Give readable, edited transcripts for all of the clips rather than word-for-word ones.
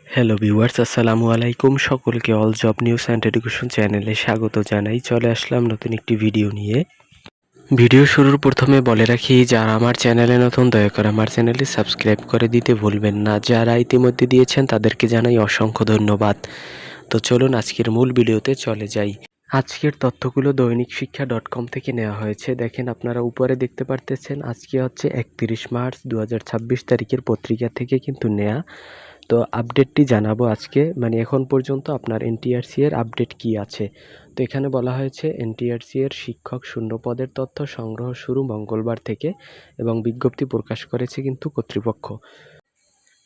Hello viewers, আসসালামু আলাইকুম। সকলকে all job news and education চ্যানেলে স্বাগত জানাই। চলে আসলাম নতুন একটি ভিডিও নিয়ে। ভিডিও শুরুর প্রথমে বলে রাখি, যারা আমার চ্যানেলে নতুন দয়া করে আমার চ্যানেলটি সাবস্ক্রাইব করে দিতে ভুলবেন না। যারা ইতিমধ্যে দিয়েছেন তাদেরকে জানাই অসংখ্য ধন্যবাদ। তো চলুন আজকের মূল ভিডিওতে চলে যাই। আজকের তথ্যগুলো দৈনিক শিক্ষা .com থেকে নেওয়া হয়েছে। দেখেন, আপনারা উপরে দেখতে পারতেছেন আজকে হচ্ছে 31 মার্চ 2026 তারিখের পত্রিকা থেকে কিন্তু নেয়া। তো আপডেটটি জানাবো আজকে, মানে এখন পর্যন্ত আপনার এনটিআরসি এর আপডেট কি আছে। তো এখানে বলা হয়েছে এনটিআরসি এর শিক্ষক শূন্য পদের তথ্য সংগ্রহ শুরু মঙ্গলবার থেকে এবং বিজ্ঞপ্তি প্রকাশ করেছে কিন্তু কর্তৃপক্ষ।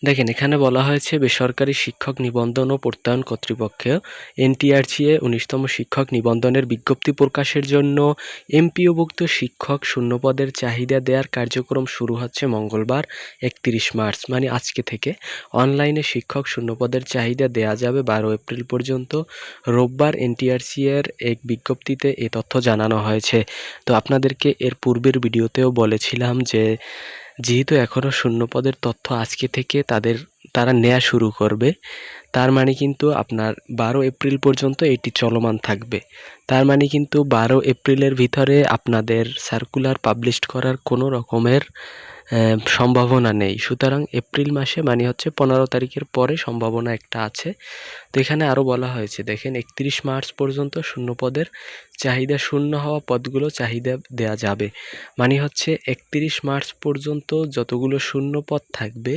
দেখেন, এখানে বলা হয়েছে বেসরকারি শিক্ষক নিবন্ধন ও প্রত্যয়ন কর্তৃপক্ষ এনটিআরসি-এ 19তম শিক্ষক নিবন্ধনের বিজ্ঞপ্তি প্রকাশের জন্য এমপিওভুক্ত শিক্ষক শূন্যপদের চাহিদা দেওয়ার কার্যক্রম শুরু হচ্ছে মঙ্গলবার 31 মার্চ, মানে আজকে থেকে। অনলাইনে শিক্ষক শূন্যপদের চাহিদা দেওয়া যাবে 12 এপ্রিল পর্যন্ত। রোববার এনটিআরসি-এর এক বিজ্ঞপ্তিতে এ তথ্য জানানো হয়েছে। তো আপনাদেরকে এর পূর্বের ভিডিওতেও বলেছিলাম যে যেহেতু এখনও শূন্যপদের তথ্য আজকে থেকে তারা নেওয়া শুরু করবে, তার মানে কিন্তু আপনার 12 এপ্রিল পর্যন্ত এটি চলমান থাকবে। তার মানে কিন্তু 12 এপ্রিলের ভিতরে আপনাদের সার্কুলার পাবলিশ করার কোনো রকমের সম্ভাবনা নেই। সুতরাং এপ্রিল মাসে মানে হচ্ছে 15 তারিখের পরে সম্ভাবনা একটা আছে। তো এখানে আরও বলা হয়েছে, দেখেন 31 মার্চ পর্যন্ত শূন্যপদের চাহিদা শূন্য হওয়া পদগুলো চাহিদা দেয়া যাবে। মানে হচ্ছে 31 মার্চ পর্যন্ত যতগুলো শূন্য পদ থাকবে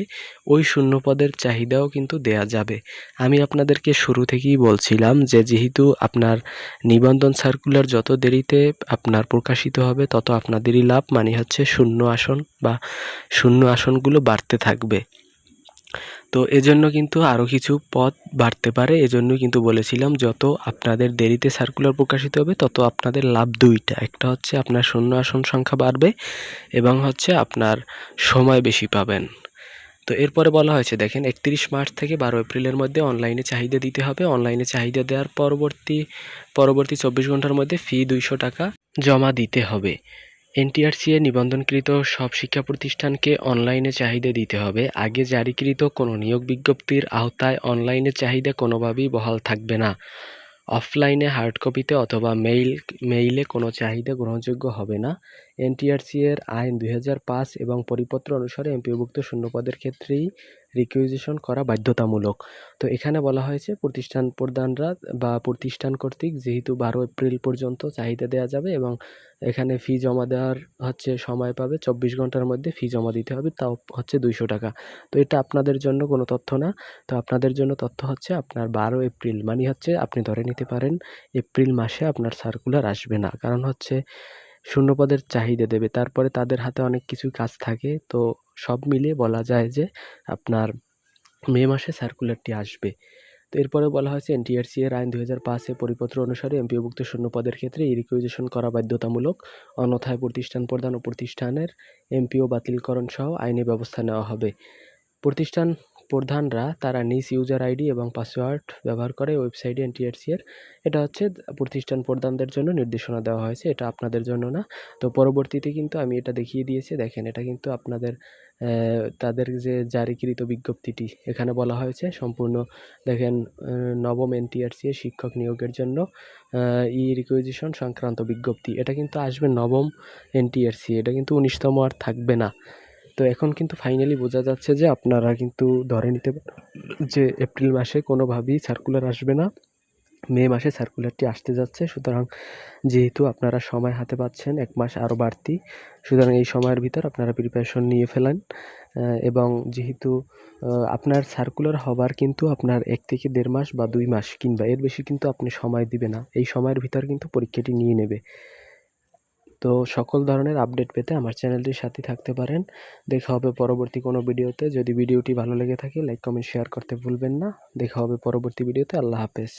ওই শূন্য পদের চাহিদাও কিন্তু দেয়া যাবে। আমি আপনাদেরকে শুরু থেকেই বলছিলাম যে যেহেতু আপনার নিবন্ধন সার্কুলার যত দেরিতে আপনার প্রকাশিত হবে তত আপনাদেরই লাভ, মানে হচ্ছে শূন্য আসন বা শূন্য আসনগুলো বাড়তে থাকবে। তো এজন্য কিন্তু আরও কিছু পদ বাড়তে পারে। এজন্য কিন্তু বলেছিলাম যত আপনাদের দেরিতে সার্কুলার প্রকাশিত হবে তত আপনাদের লাভ দুইটা, একটা হচ্ছে আপনার শূন্য আসন সংখ্যা বাড়বে এবং হচ্ছে আপনার সময় বেশি পাবেন। তো এরপরে বলা হয়েছে, দেখেন 31 মার্চ থেকে 12 এপ্রিলের মধ্যে অনলাইনে চাহিদা দিতে হবে। অনলাইনে চাহিদা দেওয়ার পরবর্তী 24 ঘন্টার মধ্যে ফি 200 টাকা জমা দিতে হবে। এনটিআরসি এ নিবন্ধনকৃত সব শিক্ষা প্রতিষ্ঠানকে অনলাইনে চাহিদা দিতে হবে। আগে জারিকৃত কোনো নিয়োগ বিজ্ঞপ্তির আওতায় অনলাইনে চাহিদা কোনোভাবেই বহাল থাকবে না। অফলাইনে হার্ড কপিতে অথবা মেইলে কোনো চাহিদা গ্রহণযোগ্য হবে না। এনটিআরসি এর আইন 2005 এবং পরিপত্র অনুসারে এমপিওভুক্ত শূন্যপদের ক্ষেত্রেই রিকুইজিশন করা বাধ্যতামূলক। তো এখানে বলা হয়েছে প্রতিষ্ঠান প্রধানরা বা প্রতিষ্ঠান কর্তৃক যেহেতু 12 এপ্রিল পর্যন্ত চাহিদা দেওয়া যাবে এবং এখানে ফি জমা দেওয়ার হচ্ছে সময় পাবে 24 ঘন্টার মধ্যে ফি জমা দিতে হবে, তাও হচ্ছে 200 টাকা। তো এটা আপনাদের জন্য কোনো তথ্য না। তো আপনাদের জন্য তথ্য হচ্ছে আপনার 12 এপ্রিল, মানে হচ্ছে আপনি ধরে নিতে পারেন এপ্রিল মাসে আপনার সার্কুলার আসবে না, কারণ হচ্ছে শূন্যপদের চাহিদা দেবে, তারপরে তাদের হাতে অনেক কিছু কাজ থাকে। তো সব মিলিয়ে বলা যায় যে আপনার মে মাসে সার্কুলারটি আসবে। তো এরপরে বলা হয়েছে এনটিআরসি এর আইন 2005 পরিপত্র অনুসারে এমপিওভুক্ত শূন্যপদের ক্ষেত্রে এই রিকুইজিশন করা বাধ্যতামূলক। অন্যথায় প্রতিষ্ঠান প্রধান ও প্রতিষ্ঠানের এমপিও বাতিলকরণ সহ আইনি ব্যবস্থা নেওয়া হবে। প্রতিষ্ঠান প্রধানরা তারা নিজ ইউজার আইডি এবং পাসওয়ার্ড ব্যবহার করে ওয়েবসাইটে এনটিআরসি এর, এটা হচ্ছে প্রতিষ্ঠান প্রধানদের জন্য নির্দেশনা দেওয়া হয়েছে, এটা আপনাদের জন্য না। তো পরবর্তীতে কিন্তু আমি এটা দেখিয়ে দিয়েছি, দেখেন এটা কিন্তু আপনাদের তাদের যে জারিকৃত বিজ্ঞপ্তিটি এখানে বলা হয়েছে সম্পূর্ণ। দেখেন, নবম এনটিআরসি এর শিক্ষক নিয়োগের জন্য ই রিকুইজিশন সংক্রান্ত বিজ্ঞপ্তি, এটা কিন্তু আসবে নবম এনটিআরসি, এটা কিন্তু 19তম আর থাকবে না। তো এখন কিন্তু ফাইনালি বোঝা যাচ্ছে যে আপনারা কিন্তু ধরে নিতে যে এপ্রিল মাসে কোনোভাবেই সার্কুলার আসবে না, মে মাসে সার্কুলারটি আসতে যাচ্ছে। সুতরাং যেহেতু আপনারা সময় হাতে পাচ্ছেন 1 মাস আরও বাড়তি, সুতরাং এই সময়ের ভিতর আপনারা প্রিপারেশন নিয়ে ফেলেন। এবং যেহেতু আপনার সার্কুলার হবার কিন্তু আপনার 1 থেকে 1.5 মাস বা 2 মাস কিংবা এর বেশি কিন্তু আপনি সময় দিবে না, এই সময়ের ভিতর কিন্তু পরীক্ষাটি নিয়ে নেবে। তো সকল ধরনের আপডেট পেতে আমার চ্যানেলটির সাথে থাকতে পারেন। দেখা হবে পরবর্তী কোনো ভিডিওতে। যদি ভিডিওটি ভালো লেগে থাকে লাইক কমেন্ট শেয়ার করতে ভুলবেন না। দেখা হবে পরবর্তী ভিডিওতে। আল্লাহ হাফেজ।